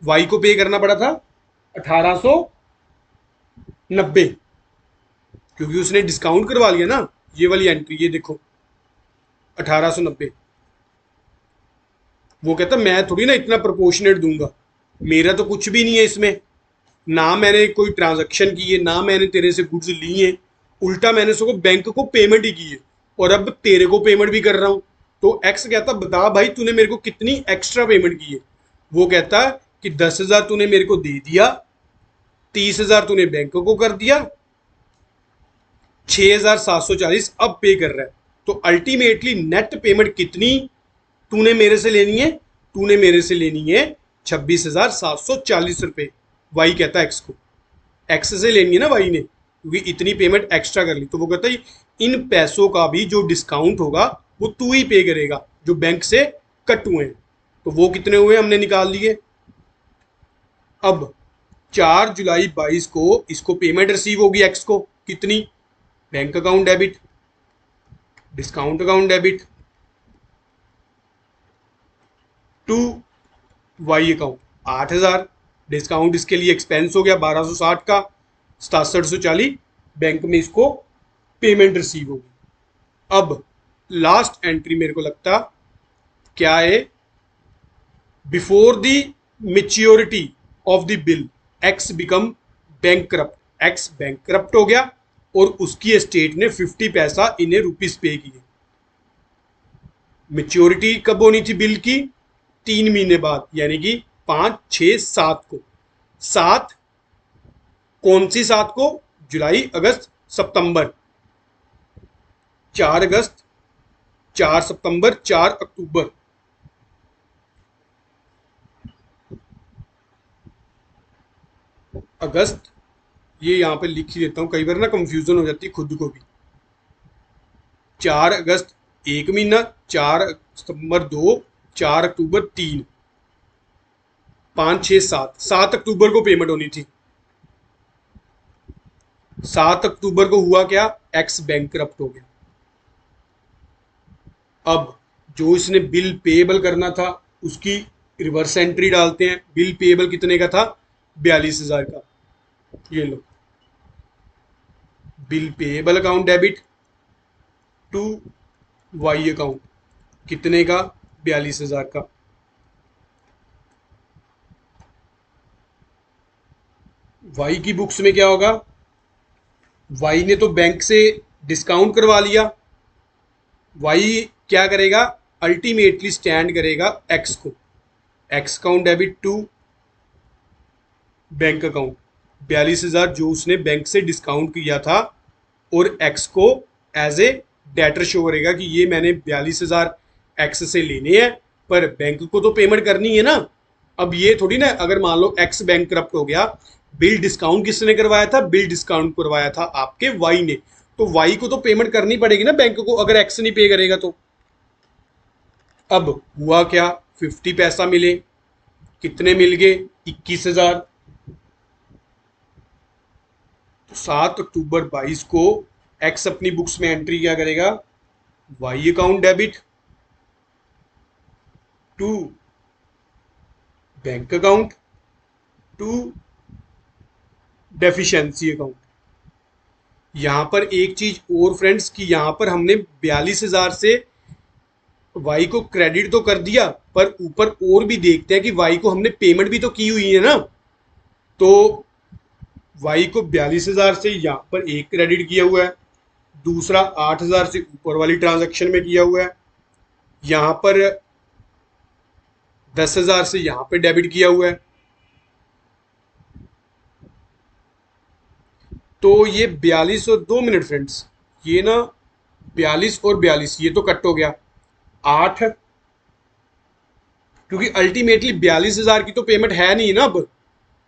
वाई को पे करना पड़ा था? 1890, क्योंकि उसने डिस्काउंट करवा लिया ना। ये वाली एंट्री ये देखो, 1890। वो कहता मैं थोड़ी ना इतना प्रोपोर्शनेट दूंगा, मेरा तो कुछ भी नहीं है इसमें। ना मैंने कोई ट्रांजैक्शन की है, ना मैंने तेरे से गुड्स ली है। उल्टा मैंने सो बैंक को पेमेंट ही की है, और अब तेरे को पेमेंट भी कर रहा हूं। तो एक्स कहता बता भाई तूने मेरे को कितनी एक्स्ट्रा पेमेंट की है। वो कहता कि 10,000 तूने मेरे को दे दिया, 30,000 तूने बैंक को कर दिया, 6,740 अब पे कर रहा है। तो अल्टीमेटली नेट पेमेंट कितनी तूने मेरे से लेनी है? तूने मेरे से लेनी है 26,740 रुपये। वाई कहता है एक्स को, एक्स से लेनी है ना वाई ने, क्योंकि इतनी पेमेंट एक्स्ट्रा कर ली। तो वो कहता है इन पैसों का भी जो डिस्काउंट होगा वो तू ही पे करेगा, जो बैंक से कट हुए हैं। तो वो कितने हुए हमने निकाल लिए। अब 4 जुलाई 22 को इसको पेमेंट रिसीव होगी एक्स को, कितनी? Bank account debit, discount account debit to Y account 8,000। Discount इसके लिए एक्सपेंस हो गया 1260 का, 6740 बैंक में इसको पेमेंट रिसीव होगी। अब लास्ट एंट्री मेरे को लगता क्या है? Before the maturity of the bill x become bankrupt. X bankrupt हो गया और उसकी एस्टेट ने 50 पैसा इन्हें रुपीस पे किए। मेच्योरिटी कब होनी थी बिल की? 3 महीने बाद, यानी कि 5, 6, 7 को। 7 कौन सी 7 को? जुलाई, अगस्त, सितंबर। 4 अगस्त 4 सितंबर, 4 अक्टूबर। अगस्त, ये यहाँ पे लिख ही देता हूँ, कई बार ना कंफ्यूजन हो जाती है खुद को भी। 4 अगस्त एक महीना, 4 सितंबर 2, 4 अक्टूबर 3, 5, 6, 7, 7 अक्टूबर को पेमेंट होनी थी। 7 अक्टूबर को हुआ क्या, एक्स बैंक करप्ट हो गया। अब जो इसने बिल पेएबल करना था उसकी रिवर्स एंट्री डालते हैं। बिल पेएबल कितने का था, 42,000 का। ये लो, bill payable account debit to Y account, कितने का, 42,000 का। वाई की बुक्स में क्या होगा, वाई ने तो बैंक से डिस्काउंट करवा लिया। वाई क्या करेगा, अल्टीमेटली स्टैंड करेगा एक्स को। X account debit to bank account, 42,000 जो उसने बैंक से डिस्काउंट किया था, और एक्स को एज ए डेटर शो करेगा कि ये मैंने 42,000 एक्स से लेने हैं, पर बैंक को तो पेमेंट करनी है ना। अब ये थोड़ी ना, अगर मान लो एक्स बैंक करप्ट हो गया, बिल डिस्काउंट किसने करवाया था, बिल डिस्काउंट करवाया था आपके वाई ने, तो वाई को तो पेमेंट करनी पड़ेगी ना बैंक को, अगर एक्स नहीं पे करेगा तो। अब हुआ क्या, 50 पैसा मिले, कितने मिल गए, 21,000। तो 7 अक्टूबर 22 को एक्स अपनी बुक्स में एंट्री क्या करेगा, Y account debit to bank account to deficiency account. यहां पर एक चीज और फ्रेंड्स, कि यहां पर हमने 42,000 से वाई को क्रेडिट तो कर दिया, पर ऊपर और भी देखते हैं कि वाई को हमने पेमेंट भी तो की हुई है ना। तो वाई को 42,000 से यहां पर एक क्रेडिट किया हुआ है, दूसरा 8,000 से ऊपर वाली ट्रांजैक्शन में किया हुआ है, यहां पर 10,000 से यहां पे डेबिट किया हुआ है। तो ये 42 और 2 मिनट फ्रेंड्स, ये ना 42 और 42 ये तो कट हो गया 8, क्योंकि अल्टीमेटली 42,000 की तो पेमेंट है नहीं ना।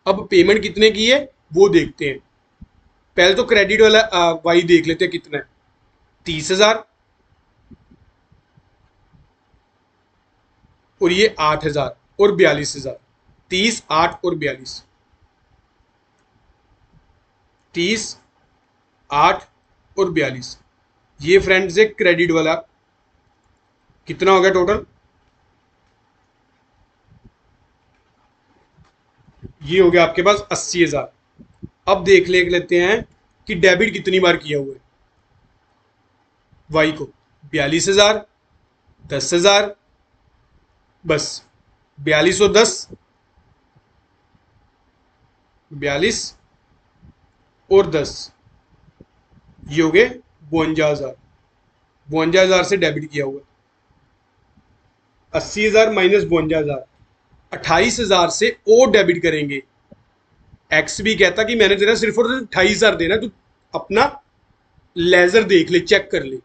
अब पेमेंट कितने की है वो देखते हैं। पहले तो क्रेडिट वाला वाई देख लेते हैं कितना है, 30,000, और ये 8,000 और 42,000, 30, 8 और 42, 30, 8 और 42, ये फ्रेंड्स एक क्रेडिट वाला कितना हो गया टोटल, ये हो गया आपके पास 80,000। अब देख लेते हैं कि डेबिट कितनी बार किया हुआ है वाई को, 42,000, 10,000, बस 42 और 10, 42 और 10, ये हो गए 52,000। 52,000 से डेबिट किया हुआ है, 80,000 माइनस 52,000, 28,000 से और डेबिट करेंगे। एक्स भी कहता कि मैंने तेरा सिर्फ और 28,000 देना, तू अपना लेजर देख ले, चेक कर ले।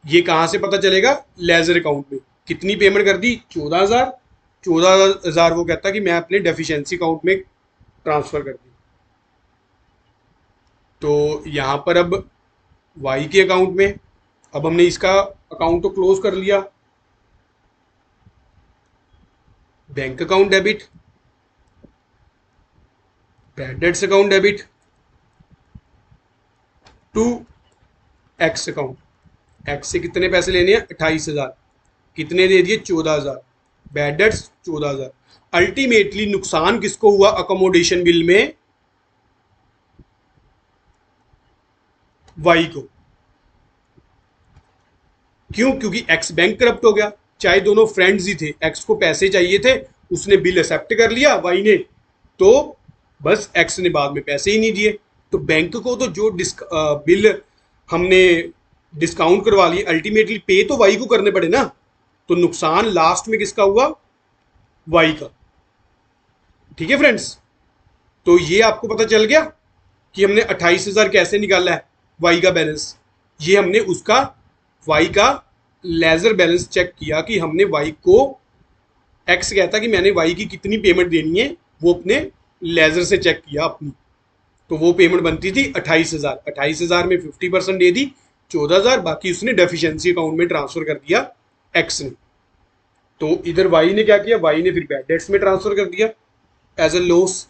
ये कहां से पता चलेगा, लेजर अकाउंट में कितनी पेमेंट कर दी, 14,000। 14,000 वो कहता कि मैं अपने डेफिशिएंसी अकाउंट में ट्रांसफर कर दी। तो यहां पर अब वाई के अकाउंट में, अब हमने इसका अकाउंट तो क्लोज कर लिया, bank account debit, bad debts account debit to X account. X से कितने पैसे लेने हैं, 28,000, कितने दे दिए, 14,000, बैड डेट्स 14,000। अल्टीमेटली नुकसान किसको हुआ अकोमोडेशन बिल में, वाई को। क्यों, क्योंकि एक्स बैंक करप्ट हो गया, चाहे दोनों फ्रेंड्स ही थे, एक्स को पैसे चाहिए थे, उसने बिल एक्सेप्ट कर लिया वाई ने, तो बस एक्स ने बाद में पैसे ही नहीं दिए। तो बैंक को तो जो बिल हमने डिस्काउंट करवा लिए, अल्टीमेटली पे तो वाई को करने पड़े ना। तो नुकसान लास्ट में किसका हुआ, वाई का। ठीक है फ्रेंड्स, तो ये आपको पता चल गया कि हमने 28,000 कैसे निकाला है वाई का बैलेंस। ये हमने उसका वाई का लेजर बैलेंस चेक किया कि हमने वाई को, एक्स कहता कि मैंने वाई की कितनी पेमेंट देनी है, वो अपने लेजर से चेक किया अपनी। तो वो पेमेंट बनती थी 28,000। 28,000 में 50% दे दी 14,000, बाकी उसने डेफिशिएंसी अकाउंट में ट्रांसफर कर दिया एक्स ने। तो इधर वाई ने क्या किया, वाई ने फिर बैड डेट्स में ट्रांसफर कर दिया एज अ लॉस।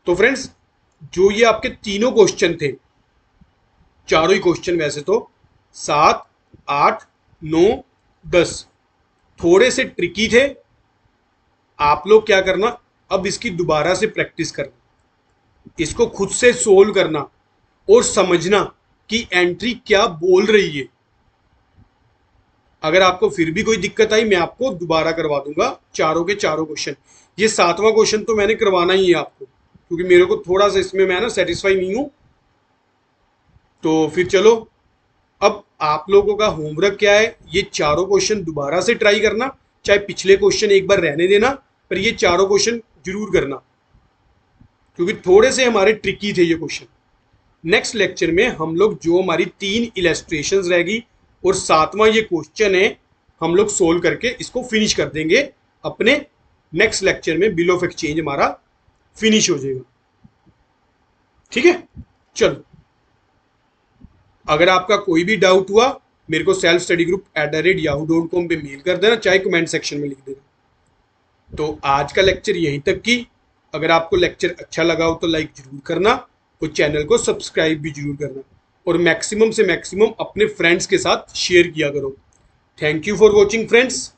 तो फ्रेंड्स, जो ये आपके तीनों क्वेश्चन थे, चारों ही क्वेश्चन वैसे तो 7, 8, 9, 10 थोड़े से ट्रिकी थे। आप लोग क्या करना, अब इसकी दोबारा से प्रैक्टिस करना, इसको खुद से सोल्व करना और समझना कि एंट्री क्या बोल रही है। अगर आपको फिर भी कोई दिक्कत आई, मैं आपको दोबारा करवा दूंगा चारों के चारों क्वेश्चन। ये 7वां क्वेश्चन तो मैंने करवाना ही है आपको, क्योंकि मेरे को थोड़ा सा इसमें मैं ना सेटिस्फाई नहीं हूं। तो फिर चलो, अब आप लोगों का होमवर्क क्या है, ये चारों क्वेश्चन दोबारा से ट्राई करना, चाहे पिछले क्वेश्चन एक बार रहने देना, पर ये चारों क्वेश्चन जरूर करना, क्योंकि थोड़े से हमारे ट्रिकी थे ये क्वेश्चन। नेक्स्ट लेक्चर में हम लोग जो हमारी 3 इलस्ट्रेशंस रहेगी और 7वां ये क्वेश्चन है, हम लोग सोल्व करके इसको फिनिश कर देंगे अपने नेक्स्ट लेक्चर में। बिल ऑफ एक्सचेंज हमारा फिनिश हो जाएगा। ठीक है, चलो, अगर आपका कोई भी डाउट हुआ, मेरे को selfstudyGroup@yahoo.com पे मेल कर देना, चाहे कमेंट सेक्शन में लिख देना। तो आज का लेक्चर यहीं तक की। अगर आपको लेक्चर अच्छा लगा हो तो लाइक जरूर करना और चैनल को सब्सक्राइब भी जरूर करना, और मैक्सिमम से मैक्सिमम अपने फ्रेंड्स के साथ शेयर किया करो। Thank you for watching friends.